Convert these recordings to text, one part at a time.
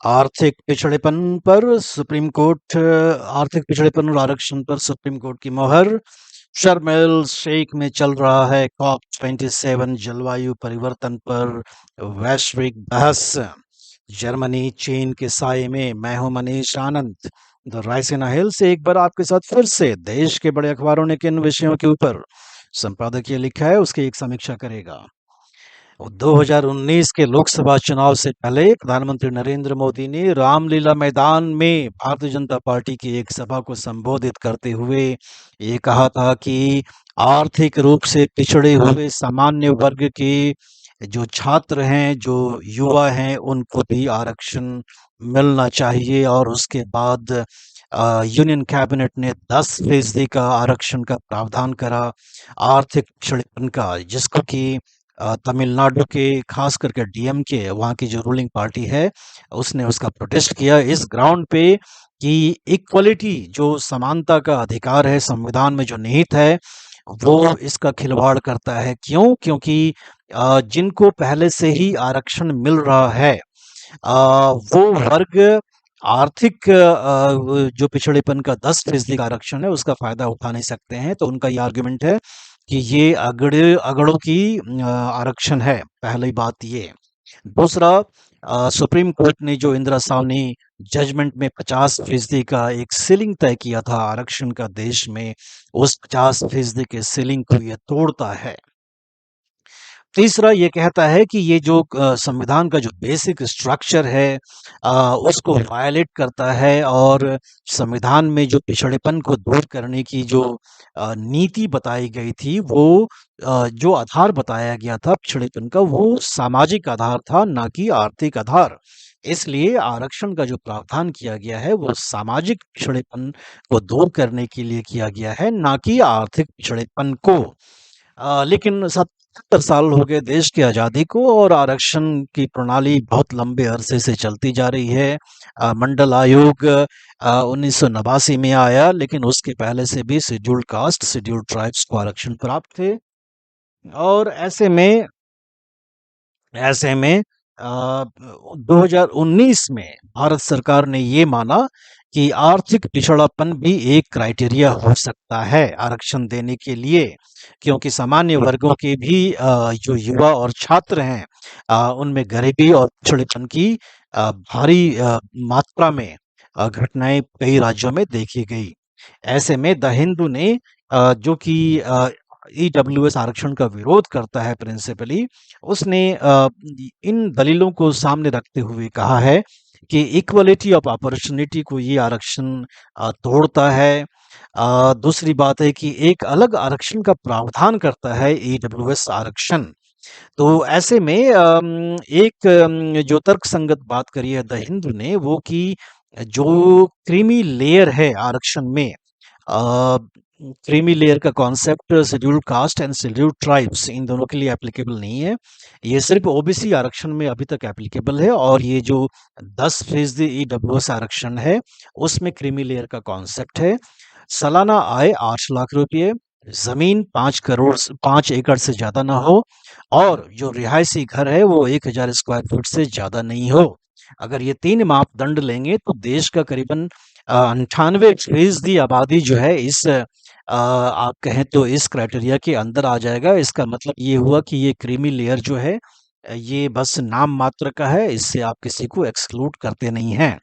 आर्थिक पिछड़ेपन पर सुप्रीम कोर्ट आर्थिक पिछड़ेपन और आरक्षण पर सुप्रीम कोर्ट की मोहर। शर्म एल शेख में चल रहा है कॉप 27 जलवायु परिवर्तन पर वैश्विक बहस। जर्मनी चीन के साए में मैं हूं मनीष आनंद। द रायसीना हिल से एक बार आपके साथ फिर से देश के बड़े अखबारों ने किन विषयों के ऊपर संपादकीय लिखा है उसकी एक समीक्षा करेगा। 2019 के लोकसभा चुनाव से पहले प्रधानमंत्री नरेंद्र मोदी ने रामलीला मैदान में भारतीय जनता पार्टी की एक सभा को संबोधित करते हुए ये कहा था कि आर्थिक रूप से पिछड़े हुए सामान्य वर्ग के जो छात्र हैं, जो युवा हैं, उनको भी आरक्षण मिलना चाहिए। और उसके बाद यूनियन कैबिनेट ने 10% का आरक्षण का प्रावधान करा आर्थिक पिछड़ेपन का, जिसको कि तमिलनाडु के खास करके डीएमके वहाँ की जो रूलिंग पार्टी है उसने उसका प्रोटेस्ट किया इस ग्राउंड पे कि इक्वलिटी जो समानता का अधिकार है संविधान में जो निहित है वो इसका खिलवाड़ करता है। क्यों? क्योंकि जिनको पहले से ही आरक्षण मिल रहा है वो वर्ग आर्थिक जो पिछड़ेपन का 10% का आरक्षण है उसका फायदा उठा नहीं सकते हैं। तो उनका ये आर्गुमेंट है कि ये अगड़ों की आरक्षण है। पहली बात ये। दूसरा, सुप्रीम कोर्ट ने जो इंदिरा सावनी जजमेंट में 50% का एक सीलिंग तय किया था आरक्षण का देश में, उस 50% के सीलिंग को ये तोड़ता है। तीसरा ये कहता है कि ये जो संविधान का जो बेसिक स्ट्रक्चर है उसको वायलेट करता है और संविधान में जो पिछड़ेपन को दूर करने की जो नीति बताई गई थी वो जो आधार बताया गया था पिछड़ेपन का वो सामाजिक आधार था, ना कि आर्थिक आधार। इसलिए आरक्षण का जो प्रावधान किया गया है वो सामाजिक पिछड़ेपन को दूर करने के लिए किया गया है, ना कि आर्थिक पिछड़ेपन को। लेकिन 77 साल हो गए देश की आज़ादी को और आरक्षण की प्रणाली बहुत लंबे अरसे से चलती जा रही है। मंडल आयोग 1989 में आया, लेकिन उसके पहले से भी शेड्यूल्ड कास्ट, शेड्यूल्ड ट्राइब्स को आरक्षण प्राप्त थे। और ऐसे में 2019 में भारत सरकार ने ये माना कि आर्थिक पिछड़ापन भी एक क्राइटेरिया हो सकता है आरक्षण देने के लिए, क्योंकि सामान्य वर्गों के भी जो युवा और छात्र हैं उनमें गरीबी और पिछड़ेपन की भारी मात्रा में घटनाएं कई राज्यों में देखी गई। ऐसे में द हिंदू ने जो कि ईडब्ल्यूएस आरक्षण का विरोध करता है प्रिंसिपली, उसने इन दलीलों को सामने रखते हुए कहा है कि इक्वलिटी ऑफ अपॉर्चुनिटी को ये आरक्षण तोड़ता है। दूसरी बात है कि एक अलग आरक्षण का प्रावधान करता है ईडब्ल्यूएस आरक्षण। तो ऐसे में एक जो तर्कसंगत बात करी है द हिंदू ने वो कि जो क्रीमी लेयर है आरक्षण में, क्रीमी लेयर का concept scheduled caste and scheduled tribes in दोनों के लिए एप्लीकेबल नहीं है। ये सिर्फ ओबीसी आरक्षण में अभी तक एप्लीकेबल है। और ये जो 10% ईडब्ल्यूएस आरक्षण है उसमें क्रीमी लेयर का कॉन्सेप्ट है। सालाना आय 8 लाख रुपये, जमीन 5 एकड़ से ज्यादा ना हो और जो रिहायशी घर है वो 1000 स्क्वायर फुट से ज्यादा नहीं हो। अगर ये 3 मापदंड लेंगे तो देश का करीबन 98% आबादी जो है इस आप कहें तो इस क्राइटेरिया के अंदर आ जाएगा। इसका मतलब ये हुआ कि ये क्रीमी लेयर जो है ये बस नाम मात्र का है, इससे आप किसी को एक्सक्लूड करते नहीं हैं।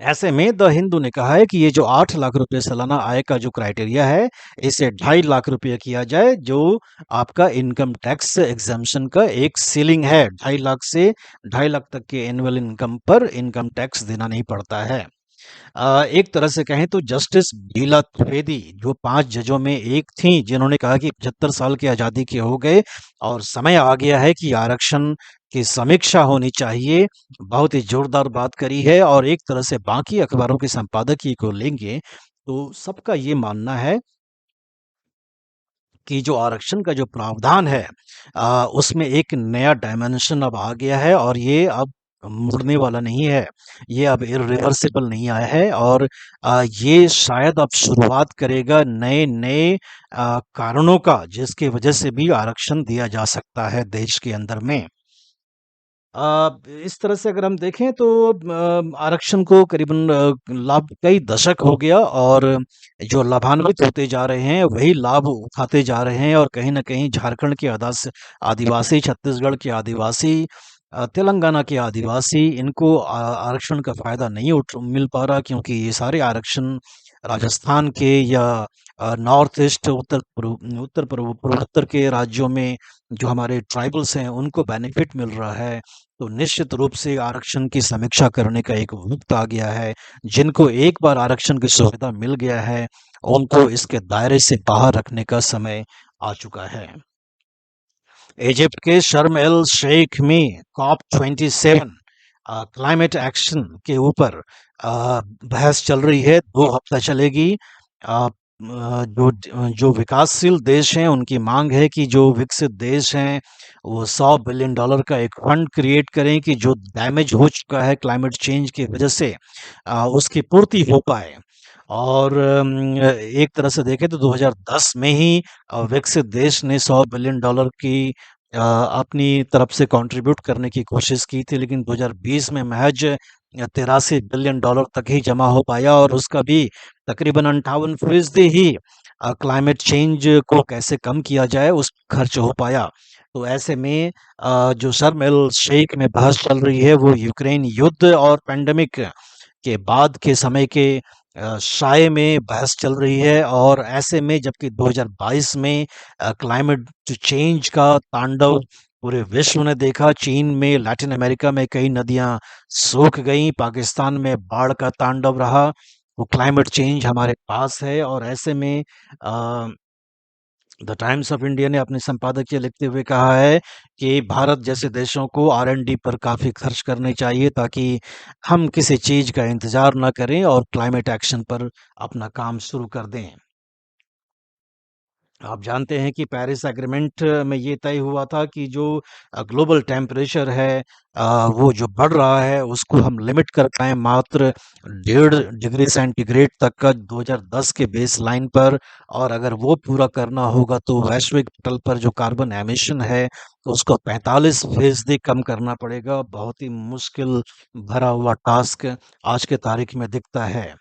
ऐसे में द हिंदू ने कहा है कि ये जो 8 लाख रुपए सालाना आय का जो क्राइटेरिया है इसे 2.5 लाख रुपये किया जाए, जो आपका इनकम टैक्स एग्जाम्पशन का एक सीलिंग है। 2.5 लाख से 2.5 लाख तक के एनुअल इनकम पर इनकम टैक्स देना नहीं पड़ता है। एक तरह से कहें तो जस्टिस बीला त्रिवेदी जो 5 जजों में एक थीं, जिन्होंने कहा कि 75 साल की आज़ादी के हो गए और समय आ गया है कि आरक्षण की समीक्षा होनी चाहिए, बहुत ही जोरदार बात करी है। और एक तरह से बाकी अखबारों के संपादकीय को लेंगे तो सबका ये मानना है कि जो आरक्षण का जो प्रावधान है उसमें एक नया डायमेंशन अब आ गया है और ये अब मुड़ने वाला नहीं है। ये अब इरिवर्सिबल नहीं आया है और ये शायद अब शुरुआत करेगा नए-नए कारणों का, जिसकी वजह से भी आरक्षण दिया जा सकता है देश के अंदर में। इस तरह से अगर हम देखें तो आरक्षण को करीबन लाभ कई दशक हो गया और जो लाभान्वित होते जा रहे हैं वही लाभ उठाते जा रहे हैं और कहीं न कहीं झारखंड के आदिवासी, छत्तीसगढ़ के आदिवासी, तेलंगाना के आदिवासी इनको आरक्षण का फ़ायदा नहीं उठ मिल पा रहा क्योंकि ये सारे आरक्षण राजस्थान के या नॉर्थ ईस्ट उत्तर के राज्यों में जो हमारे ट्राइबल्स हैं उनको बेनिफिट मिल रहा है। तो निश्चित रूप से आरक्षण की समीक्षा करने का एक वक्त आ गया है। जिनको एक बार आरक्षण की सुविधा मिल गया है, उनको इसके दायरे से बाहर रखने का समय आ चुका है। इजिप्ट के शर्म एल शेख में कॉप 27 क्लाइमेट एक्शन के ऊपर बहस चल रही है, 2 हफ्ता चलेगी। जो विकासशील देश हैं उनकी मांग है कि जो विकसित देश हैं वो $100 बिलियन का एक फंड क्रिएट करें कि जो डैमेज हो चुका है क्लाइमेट चेंज की वजह से उसकी पूर्ति हो पाए। और एक तरह से देखें तो 2010 में ही विकसित देश ने $100 बिलियन की अपनी तरफ से कंट्रीब्यूट करने की कोशिश की थी, लेकिन 2020 में महज $83 बिलियन तक ही जमा हो पाया और उसका भी तकरीबन 58% ही क्लाइमेट चेंज को कैसे कम किया जाए उस खर्च हो पाया। तो ऐसे में जो शर्म एल शेख में बहस चल रही है वो यूक्रेन युद्ध और पेंडेमिक के बाद के समय के साये में बहस चल रही है और ऐसे में जबकि 2022 में क्लाइमेट चेंज का तांडव पूरे विश्व ने देखा। चीन में, लैटिन अमेरिका में कई नदियां सूख गईं, पाकिस्तान में बाढ़ का तांडव रहा। वो क्लाइमेट चेंज हमारे पास है और ऐसे में अ, द टाइम्स ऑफ इंडिया ने अपने संपादकीय लिखते हुए कहा है कि भारत जैसे देशों को आर&डी पर काफ़ी खर्च करने चाहिए ताकि हम किसी चीज़ का इंतज़ार ना करें और क्लाइमेट एक्शन पर अपना काम शुरू कर दें। आप जानते हैं कि पेरिस एग्रीमेंट में ये तय हुआ था कि जो ग्लोबल टेम्परेचर है वो जो बढ़ रहा है उसको हम लिमिट कर पाएँ मात्र 1.5 डिग्री सेंटीग्रेड तक का 2010 के बेस लाइन पर। और अगर वो पूरा करना होगा तो वैश्विक तल पर जो कार्बन एमिशन है तो उसको 45% कम करना पड़ेगा। बहुत ही मुश्किल भरा हुआ टास्क आज के तारीख में दिखता है।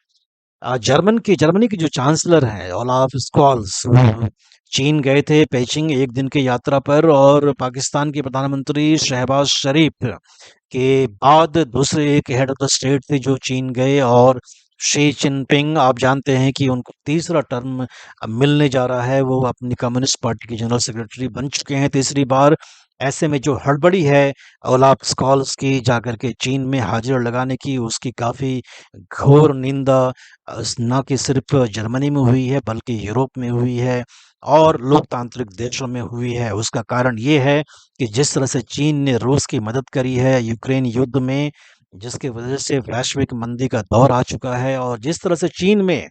जर्मनी की जो चांसलर हैं ओलाफ स्कॉल्स वो चीन गए थे पेइचिंग एक दिन की यात्रा पर और पाकिस्तान के प्रधानमंत्री शहबाज शरीफ के बाद दूसरे एक हेड ऑफ द स्टेट थे जो चीन गए। और शी जिनपिंग आप जानते हैं कि उनको तीसरा टर्म मिलने जा रहा है, वो अपनी कम्युनिस्ट पार्टी के जनरल सेक्रेटरी बन चुके हैं तीसरी बार। ऐसे में जो हड़बड़ी है ओलाफ स्कॉल्स की जाकर के चीन में हाजिर लगाने की उसकी काफ़ी घोर निंदा ना कि सिर्फ जर्मनी में हुई है बल्कि यूरोप में हुई है और लोकतांत्रिक देशों में हुई है। उसका कारण ये है कि जिस तरह से चीन ने रूस की मदद करी है यूक्रेन युद्ध में, जिसकी वजह से वैश्विक मंदी का दौर आ चुका है और जिस तरह से चीन में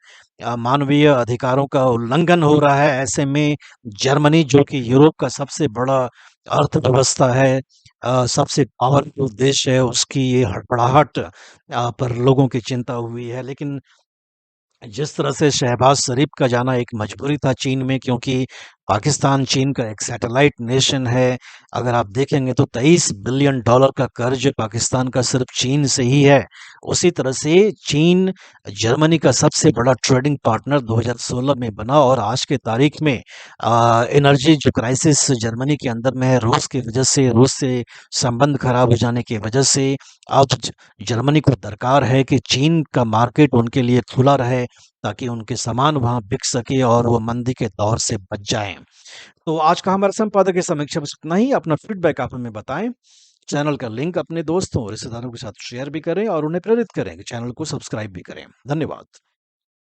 मानवीय अधिकारों का उल्लंघन हो रहा है, ऐसे में जर्मनी जो कि यूरोप का सबसे बड़ा अर्थव्यवस्था है, सबसे पावरफुल देश है, उसकी ये हड़बड़ाहट पर लोगों की चिंता हुई है। लेकिन जिस तरह से शहबाज शरीफ का जाना एक मजबूरी था चीन में क्योंकि पाकिस्तान चीन का एक सैटेलाइट नेशन है। अगर आप देखेंगे तो $23 बिलियन का कर्ज पाकिस्तान का सिर्फ चीन से ही है। उसी तरह से चीन जर्मनी का सबसे बड़ा ट्रेडिंग पार्टनर 2016 में बना और आज के तारीख में एनर्जी जो क्राइसिस जर्मनी के अंदर में है रूस की वजह से, रूस से संबंध खराब हो जाने की वजह से अब जर्मनी को दरकार है कि चीन का मार्केट उनके लिए खुला रहे ताकि उनके सामान वहाँ बिक सके और वो मंदी के दौर से बच जाएं। तो आज का हमारा संपादकीय समीक्षा बस इतना ही। अपना फीडबैक आप हमें बताएं। चैनल का लिंक अपने दोस्तों और रिश्तेदारों के साथ शेयर भी करें और उन्हें प्रेरित करें कि चैनल को सब्सक्राइब भी करें। धन्यवाद।